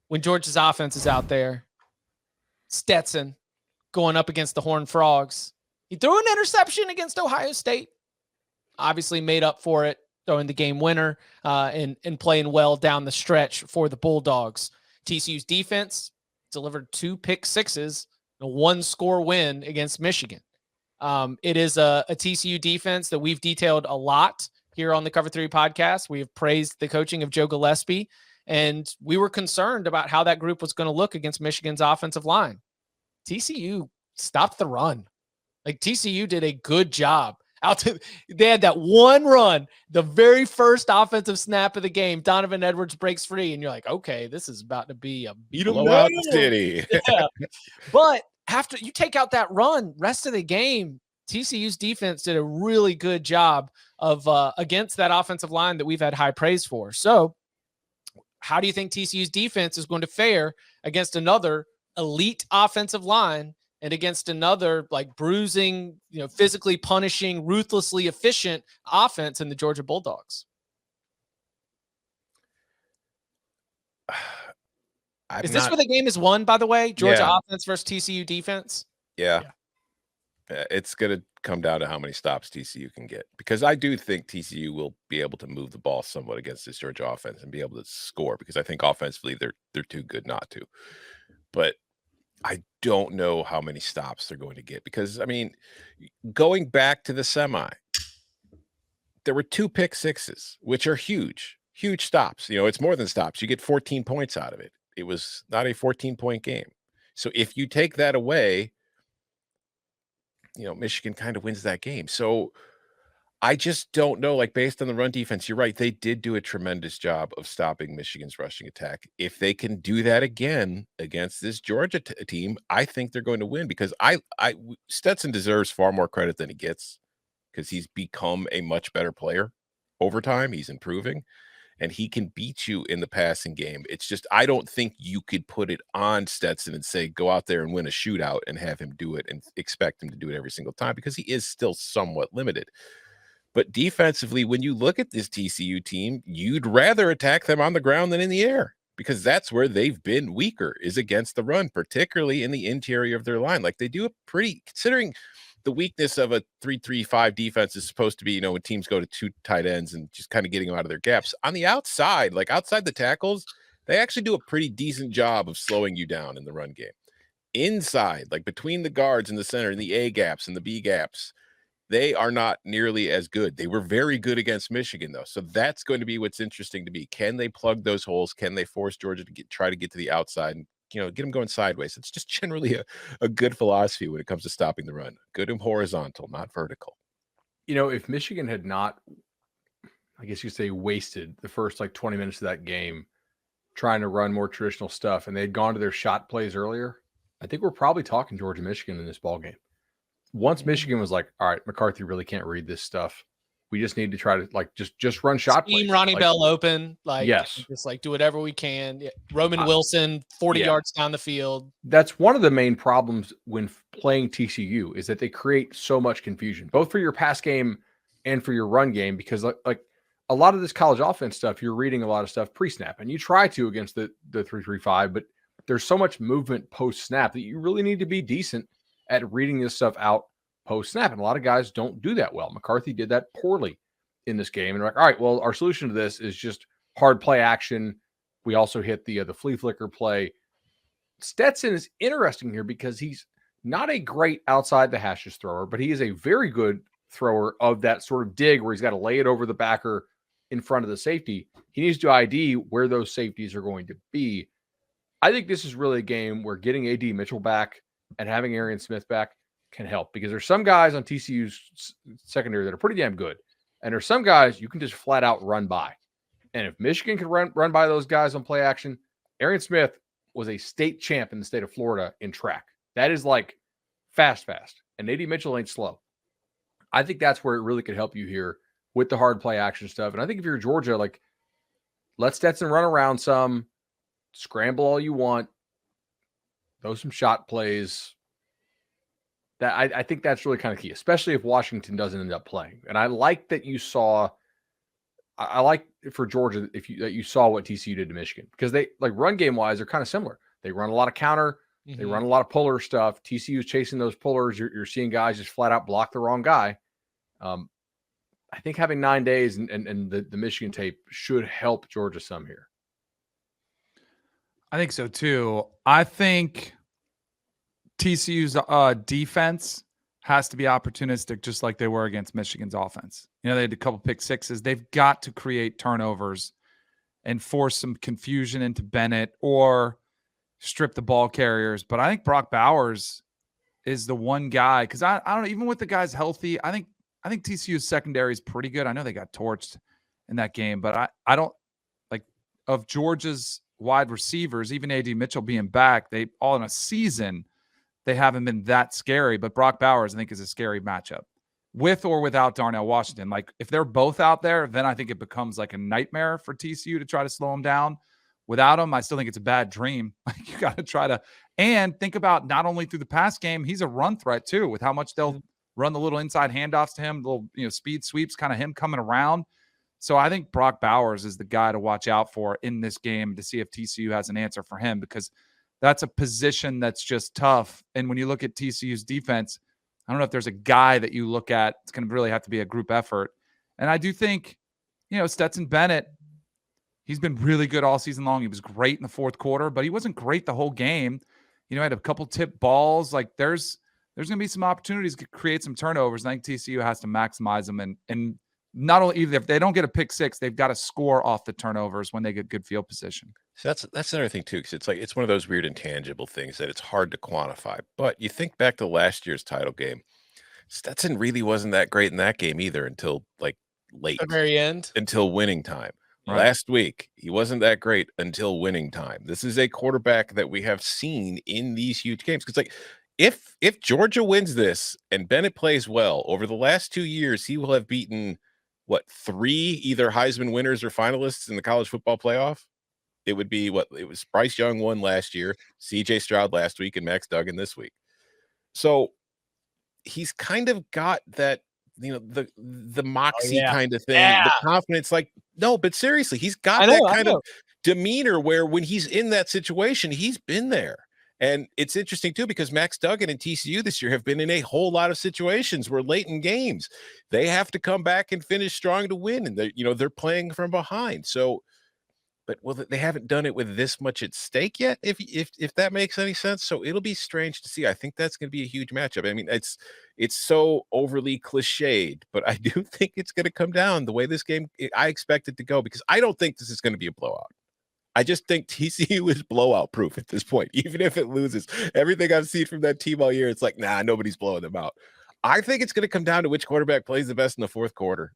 when Georgia's offense is out there. Stetson going up against the Horned Frogs. He threw an interception against Ohio State. Obviously made up for it, throwing the game winner and playing well down the stretch for the Bulldogs. TCU's defense delivered 2 pick sixes, a 1-score win against Michigan. It is a TCU defense that we've detailed a lot here on the Cover 3 podcast. We have praised the coaching of Joe Gillespie, and we were concerned about how that group was going to look against Michigan's offensive line. TCU stopped the run. Like, TCU did a good job. They had that one run, the very first offensive snap of the game. Donovan Edwards breaks free, and you're like, okay, this is about to be a beat 'em blowout city. Yeah. But after you take out that run, rest of the game, TCU's defense did a really good job of against that offensive line that we've had high praise for. So how do you think TCU's defense is going to fare against another elite offensive line and against another like bruising, physically punishing, ruthlessly efficient offense in the Georgia Bulldogs? Is this where the game is won, by the way? Georgia offense versus TCU defense? Yeah. It's going to come down to how many stops TCU can get, because I do think TCU will be able to move the ball somewhat against this Georgia offense and be able to score, because I think offensively they're too good not to. But I don't know how many stops they're going to get, because, I mean, going back to the semi, there were 2 pick sixes, which are huge stops. It's more than stops. You get 14 points out of it. It was not a 14-point game. So if you take that away, Michigan kind of wins that game. So I just don't know, like, based on the run defense, you're right. They did do a tremendous job of stopping Michigan's rushing attack. If they can do that again against this Georgia team, I think they're going to win, because Stetson deserves far more credit than he gets, because he's become a much better player over time. He's improving, and he can beat you in the passing game. It's just, I don't think you could put it on Stetson and say, go out there and win a shootout and have him do it and expect him to do it every single time, because he is still somewhat limited. But defensively, when you look at this TCU team, you'd rather attack them on the ground than in the air, because that's where they've been weaker, is against the run, particularly in the interior of their line. Like, they do a pretty, considering the weakness of a 3-3-5 defense is supposed to be, when teams go to 2 tight ends and just kind of getting them out of their gaps. On the outside, like outside the tackles, they actually do a pretty decent job of slowing you down in the run game. Inside, like between the guards in the center and the A gaps and the B gaps, they are not nearly as good. They were very good against Michigan, though. So that's going to be what's interesting to me. Can they plug those holes? Can they force Georgia to try to get to the outside and get them going sideways? It's just generally a good philosophy when it comes to stopping the run. Good and horizontal, not vertical. If Michigan had not, I guess you say, wasted the first 20 minutes of that game trying to run more traditional stuff, and they'd gone to their shot plays earlier, I think we're probably talking Georgia Michigan in this ball game. Once Michigan was like, all right, McCarthy really can't read this stuff. We just need to try to just run shot plays. Ronnie Bell open. Yes. Just do whatever we can. Roman Wilson, 40 yards down the field. That's one of the main problems when playing TCU, is that they create so much confusion, both for your pass game and for your run game, because like a lot of this college offense stuff, you're reading a lot of stuff pre-snap, and you try to against the 3-3-5, but there's so much movement post-snap that you really need to be decent at reading this stuff out post-snap. And a lot of guys don't do that well. McCarthy did that poorly in this game. And they're like, all right, well, our solution to this is just hard play action. We also hit the flea flicker play. Stetson is interesting here because he's not a great outside the hashes thrower, but he is a very good thrower of that sort of dig where he's got to lay it over the backer in front of the safety. He needs to ID where those safeties are going to be. I think this is really a game where getting A.D. Mitchell back and having Arian Smith back can help, because there's some guys on TCU's secondary that are pretty damn good. And there's some guys you can just flat out run by. And if Michigan can run by those guys on play action, Arian Smith was a state champ in the state of Florida in track. That is like fast. And A.D. Mitchell ain't slow. I think that's where it really could help you here with the hard play action stuff. And I think if you're Georgia, let Stetson run around some, scramble all you want, throw some shot plays. That I think that's really kind of key, especially if Washington doesn't end up playing. And I like that you saw I like for Georgia that you saw what TCU did to Michigan, because they, like, run game wise, they're kind of similar. They run a lot of counter, they run a lot of puller stuff. TCU is chasing those pullers. You're seeing guys just flat out block the wrong guy. I think having 9 days and the Michigan tape should help Georgia some here. I think so too. I think TCU's defense has to be opportunistic, just like they were against Michigan's offense. You know, they had a couple pick sixes. They've got to create turnovers and force some confusion into Bennett or strip the ball carriers. But I think Brock Bowers is the one guy, because I don't know, even with the guys healthy, I think TCU's secondary is pretty good. I know they got torched in that game, but I don't like, of Georgia's wide receivers, even AD Mitchell being back, they all in a season, they haven't been that scary. But Brock Bowers, I think, is a scary matchup with or without Darnell Washington. Like, if they're both out there, then I think it becomes like a nightmare for TCU to try to slow them down. Without him, I still think it's a bad dream. Like, you got to try to, and think about not only through the pass game, he's a run threat too, with how much they'll run the little inside handoffs to him, little, speed sweeps, kind of him coming around. So I think Brock Bowers is the guy to watch out for in this game, to see if TCU has an answer for him, because that's a position that's just tough. And when you look at TCU's defense, I don't know if there's a guy that you look at. It's going to really have to be a group effort. And I do think, Stetson Bennett, he's been really good all season long. He was great in the fourth quarter, but he wasn't great the whole game. Had a couple tip balls. Like, there's going to be some opportunities to create some turnovers. And I think TCU has to maximize them. And not only, either if they don't get a pick six, they've got to score off the turnovers when they get good field position. So that's another thing too, because it's one of those weird intangible things that it's hard to quantify. But you think back to last year's title game, Stetson really wasn't that great in that game either until like late, the very end, until winning time. Right. Last week, he wasn't that great until winning time. This is a quarterback that we have seen in these huge games. Because, like, if Georgia wins this and Bennett plays well over the last 2 years, he will have beaten 3 either Heisman winners or finalists in the college football playoff. It would be it was Bryce Young won last year, CJ Stroud last week, and Max Duggan this week. So he's kind of got that, the moxie kind of thing, the confidence. Like, no, but seriously, he's got that kind of demeanor where when he's in that situation, he's been there. And it's interesting too, because Max Duggan and TCU this year have been in a whole lot of situations where late in games they have to come back and finish strong to win, and they're playing from behind. So, but they haven't done it with this much at stake yet, if that makes any sense. So it'll be strange to see. I think that's going to be a huge matchup. I mean, it's so overly cliched, but I do think it's going to come down the way this game I expect it to go, because I don't think this is going to be a blowout. I just think TCU is blowout proof at this point, even if it loses. Everything I've seen from that team all year, it's like, nah, nobody's blowing them out. I think it's going to come down to which quarterback plays the best in the fourth quarter.